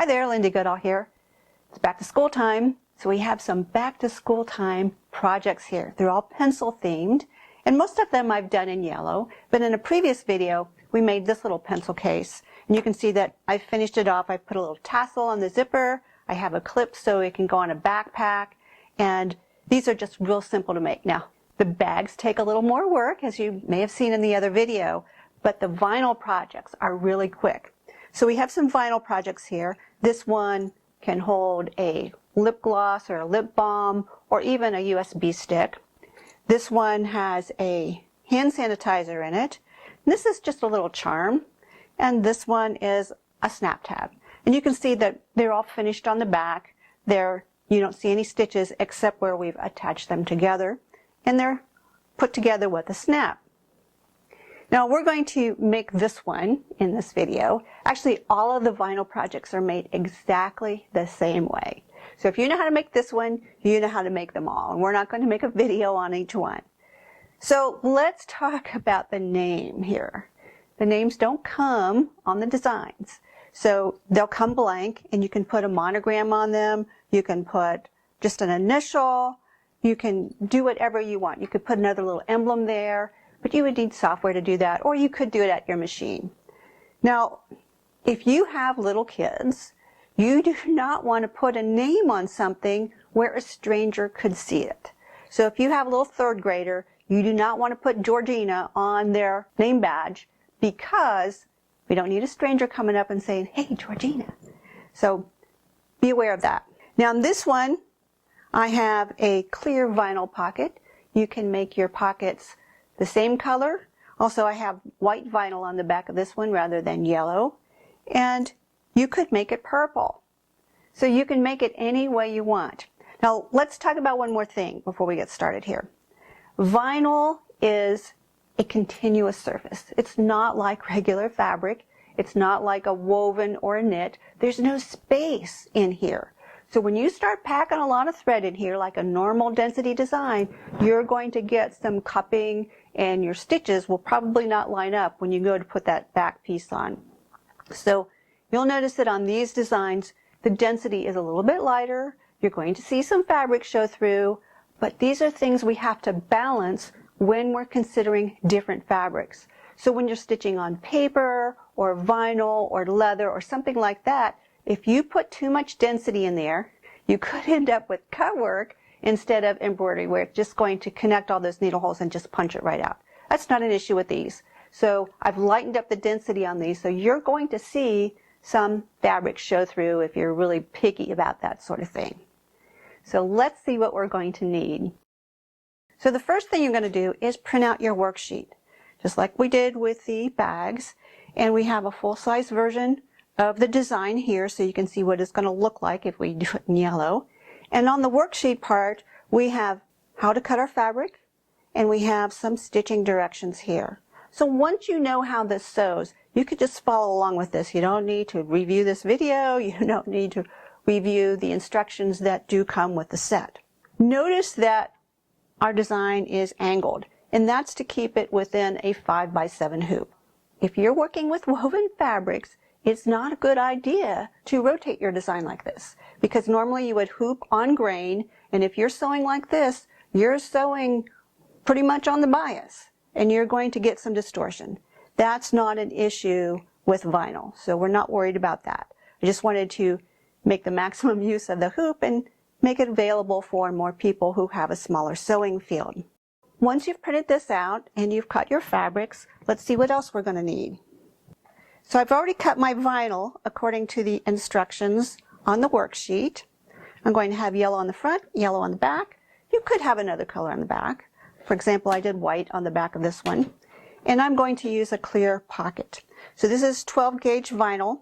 Hi there, Lindee G here. It's back to school time, so we have some back to school time projects here. They're all pencil themed, and most of them I've done in yellow, but in a previous video we made this little pencil case, and you can see that I finished it off. I put a little tassel on the zipper, I have a clip so it can go on a backpack, and these are just real simple to make. Now, the bags take a little more work, as you may have seen in the other video, but the vinyl projects are really quick. So we have some vinyl projects here. This one can hold a lip gloss or a lip balm or even a USB stick. This one has a hand sanitizer in it. And this is just a little charm. And this one is a snap tab. And you can see that they're all finished on the back. You don't see any stitches except where we've attached them together. And they're put together with a snap. Now we're going to make this one in this video. Actually, all of the vinyl projects are made exactly the same way. So if you know how to make this one, you know how to make them all. And we're not going to make a video on each one. So let's talk about the name here. The names don't come on the designs. So they'll come blank, and you can put a monogram on them. You can put just an initial. You can do whatever you want. You could put another little emblem there. But you would need software to do that, or you could do it at your machine. Now, if you have little kids, you do not want to put a name on something where a stranger could see it. So if you have a little third grader, you do not want to put Georgina on their name badge, because we don't need a stranger coming up and saying, "Hey, Georgina." So be aware of that. Now in this one, I have a clear vinyl pocket. You can make your pockets the same color. Also, I have white vinyl on the back of this one rather than yellow. And you could make it purple. So you can make it any way you want. Now, let's talk about one more thing before we get started here. Vinyl is a continuous surface. It's not like regular fabric. It's not like a woven or a knit. There's no space in here. So when you start packing a lot of thread in here, like a normal density design, you're going to get some cupping, and your stitches will probably not line up when you go to put that back piece on. So you'll notice that on these designs, the density is a little bit lighter. You're going to see some fabric show through, but these are things we have to balance when we're considering different fabrics. So when you're stitching on paper or vinyl or leather or something like that, if you put too much density in there, you could end up with cut work instead of embroidery, where it's just going to connect all those needle holes and just punch it right out. That's not an issue with these. So I've lightened up the density on these, so you're going to see some fabric show through if you're really picky about that sort of thing. So let's see what we're going to need. So the first thing you're going to do is print out your worksheet, just like we did with the bags. And we have a full-size version of the design here, so you can see what it's going to look like if we do it in yellow. And on the worksheet part, we have how to cut our fabric, and we have some stitching directions here. So once you know how this sews, you could just follow along with this. You don't need to review this video. You don't need to review the instructions that do come with the set. Notice that our design is angled, and that's to keep it within a 5x7 hoop. If you're working with woven fabrics, it's not a good idea to rotate your design like this, because normally you would hoop on grain, and if you're sewing like this, you're sewing pretty much on the bias, and you're going to get some distortion. That's not an issue with vinyl, so we're not worried about that. I just wanted to make the maximum use of the hoop and make it available for more people who have a smaller sewing field. Once you've printed this out and you've cut your fabrics, let's see what else we're going to need. So I've already cut my vinyl according to the instructions on the worksheet. I'm going to have yellow on the front, yellow on the back. You could have another color on the back. For example, I did white on the back of this one. And I'm going to use a clear pocket. So this is 12 gauge vinyl,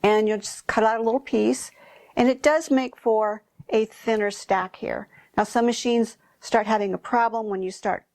and you'll just cut out a little piece. And it does make for a thinner stack here. Now some machines start having a problem when you start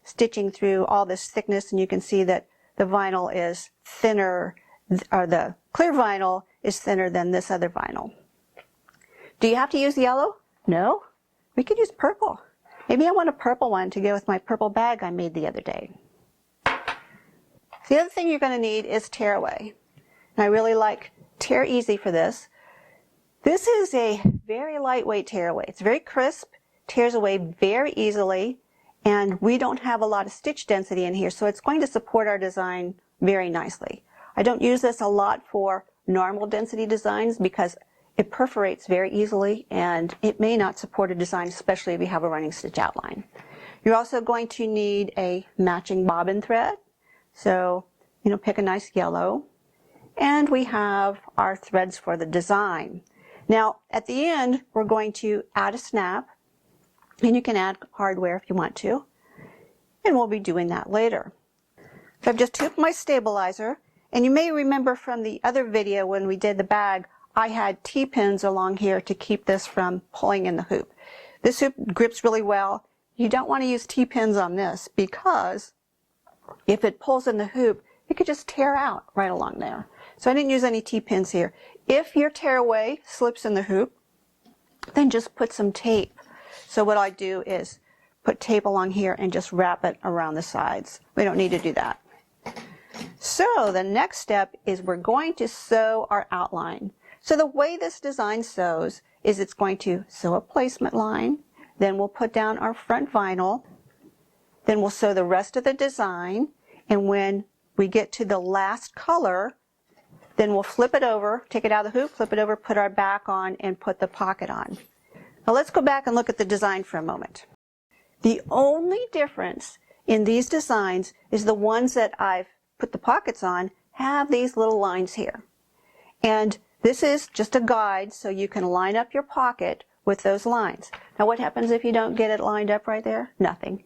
stitching through all this thickness, and you can see that the vinyl is thinner, or the clear vinyl is thinner than this other vinyl. Do you have to use yellow? No. We could use purple. Maybe I want a purple one to go with my purple bag I made the other day. The other thing you're going to need is tearaway. And I really like tear easy for this. This is a very lightweight tearaway. It's very crisp, tears away very easily, and we don't have a lot of stitch density in here, so it's going to support our design very nicely. I don't use this a lot for normal density designs because it perforates very easily and it may not support a design, especially if you have a running stitch outline. You're also going to need a matching bobbin thread. So, pick a nice yellow. And we have our threads for the design. Now, at the end, we're going to add a snap. And you can add hardware if you want to. And we'll be doing that later. So I've just hooped my stabilizer. And you may remember from the other video when we did the bag, I had T-pins along here to keep this from pulling in the hoop. This hoop grips really well. You don't want to use T-pins on this because if it pulls in the hoop, it could just tear out right along there. So I didn't use any T-pins here. If your tearaway slips in the hoop, then just put some tape. So what I do is put tape along here and just wrap it around the sides. We don't need to do that. So the next step is we're going to sew our outline. So the way this design sews is it's going to sew a placement line, then we'll put down our front vinyl, then we'll sew the rest of the design, and when we get to the last color, then we'll flip it over, take it out of the hoop, flip it over, put our back on, and put the pocket on. Now let's go back and look at the design for a moment. The only difference in these designs is the ones that I've put the pockets on have these little lines here. And this is just a guide so you can line up your pocket with those lines. Now what happens if you don't get it lined up right there? Nothing.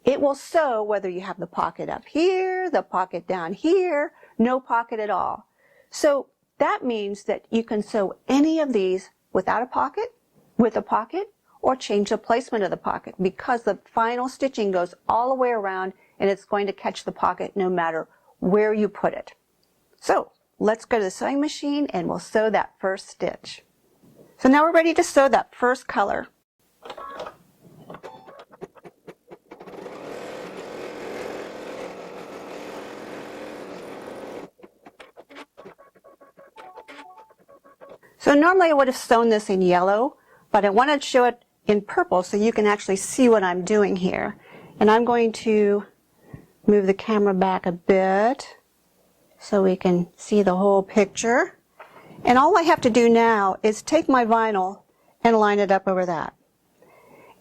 It will sew whether you have the pocket up here, the pocket down here, no pocket at all. So that means that you can sew any of these without a pocket, with a pocket, or change the placement of the pocket because the final stitching goes all the way around and it's going to catch the pocket no matter where you put it. So let's go to the sewing machine and we'll sew that first stitch. So now we're ready to sew that first color. So normally I would have sewn this in yellow, but I wanted to show it in purple so you can actually see what I'm doing here. And I'm going to move the camera back a bit so we can see the whole picture. And all I have to do now is take my vinyl and line it up over that.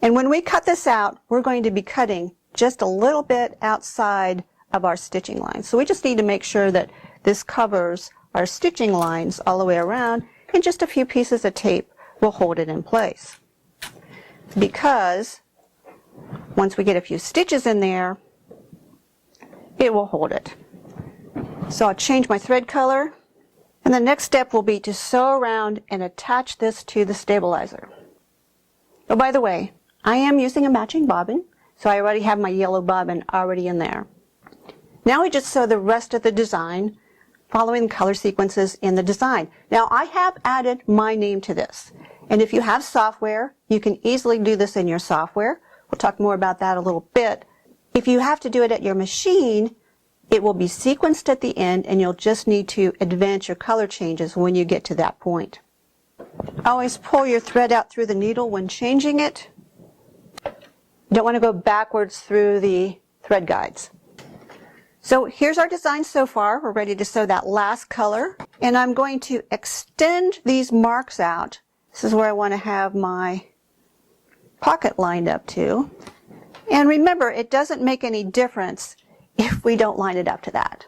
And when we cut this out, we're going to be cutting just a little bit outside of our stitching line. So we just need to make sure that this covers our stitching lines all the way around, and just a few pieces of tape will hold it in place. Because once we get a few stitches in there, it will hold it. So I'll change my thread color, and the next step will be to sew around and attach this to the stabilizer. Oh, by the way, I am using a matching bobbin, so I already have my yellow bobbin already in there. Now we just sew the rest of the design following the color sequences in the design. Now I have added my name to this, and if you have software, you can easily do this in your software. We'll talk more about that a little bit. If you have to do it at your machine, it will be sequenced at the end, and you'll just need to advance your color changes when you get to that point. Always pull your thread out through the needle when changing it. You don't want to go backwards through the thread guides. So here's our design so far. We're ready to sew that last color, and I'm going to extend these marks out. This is where I want to have my pocket lined up to. And remember, it doesn't make any difference if we don't line it up to that.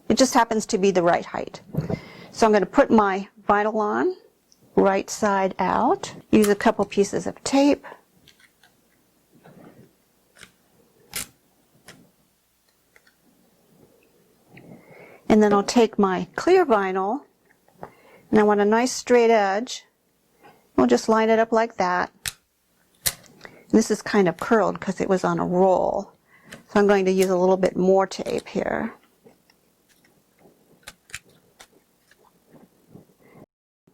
It just happens to be the right height. So I'm going to put my vinyl on, right side out, use a couple pieces of tape. And then I'll take my clear vinyl, and I want a nice straight edge. We'll just line it up like that. And this is kind of curled because it was on a roll. So I'm going to use a little bit more tape here.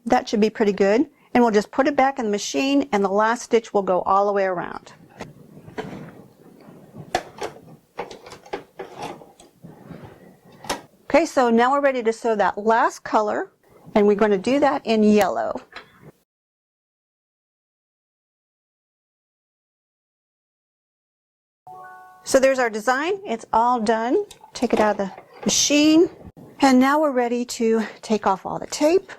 That should be pretty good. And we'll just put it back in the machine, and the last stitch will go all the way around. Okay, so now we're ready to sew that last color, and we're going to do that in yellow. So there's our design. It's all done. Take it out of the machine. And now we're ready to take off all the tape.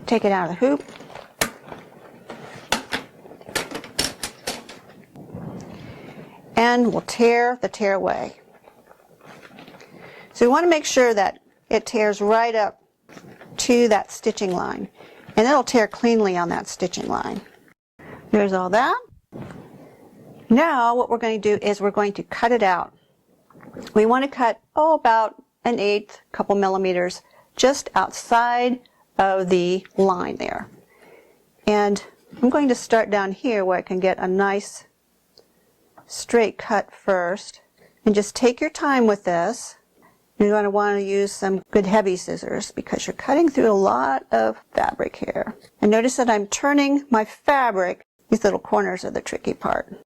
Take it out of the hoop. And we'll tear the tear away. So we want to make sure that it tears right up to that stitching line. And it'll tear cleanly on that stitching line. There's all that. Now what we're going to do is we're going to cut it out. We want to cut, about 1/8, couple millimeters, just outside of the line there. And I'm going to start down here where I can get a nice straight cut first. And just take your time with this. You're going to want to use some good heavy scissors because you're cutting through a lot of fabric here. And notice that I'm turning my fabric. These little corners are the tricky part.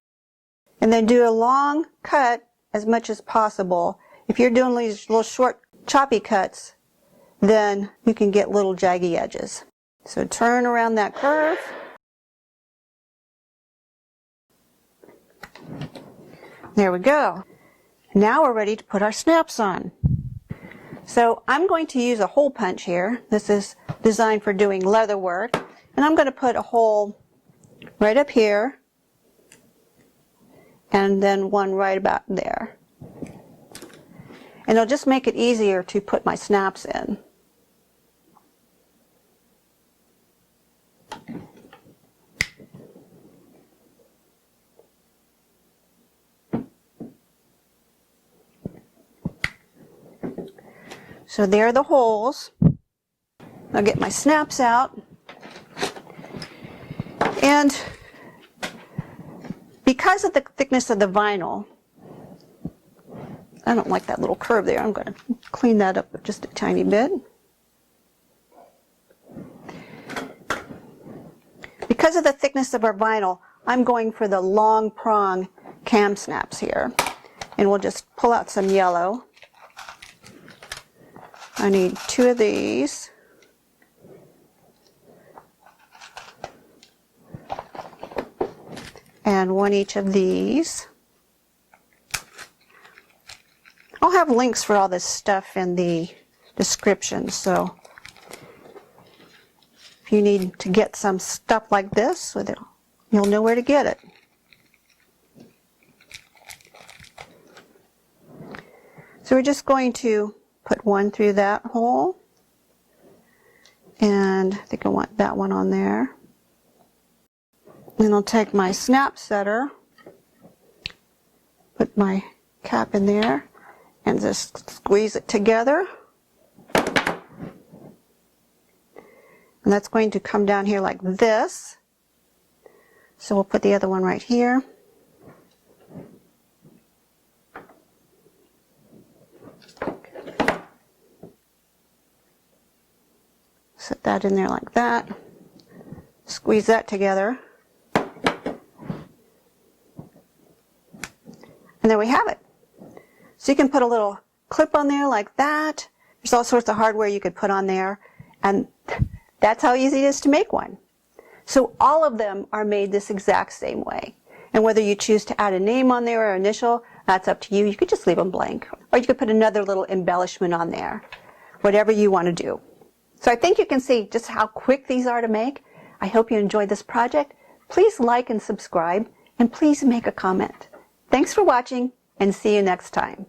And then do a long cut as much as possible. If you're doing these little short choppy cuts, then you can get little jaggy edges. So turn around that curve. There we go. Now we're ready to put our snaps on. So I'm going to use a hole punch here. This is designed for doing leather work. And I'm going to put a hole right up here and then one right about there. And it'll just make it easier to put my snaps in. So there are the holes. I'll get my snaps out. And because of the thickness of the vinyl, I don't like that little curve there. I'm going to clean that up just a tiny bit. Because of the thickness of our vinyl, I'm going for the long prong cam snaps here. And we'll just pull out some yellow. I need 2 of these. And 1 each of these. I'll have links for all this stuff in the description, so if you need to get some stuff like this, you'll know where to get it. So we're just going to put 1 through that hole, and I think I want that one on there. Then I'll take my snap setter, put my cap in there, and just squeeze it together. And that's going to come down here like this. So we'll put the other one right here. Set that in there like that. Squeeze that together. And there we have it. So you can put a little clip on there like that. There's all sorts of hardware you could put on there. And that's how easy it is to make one. So all of them are made this exact same way. And whether you choose to add a name on there or initial, that's up to you. You could just leave them blank. Or you could put another little embellishment on there. Whatever you want to do. So I think you can see just how quick these are to make. I hope you enjoyed this project. Please like and subscribe, and please make a comment. Thanks for watching, and see you next time.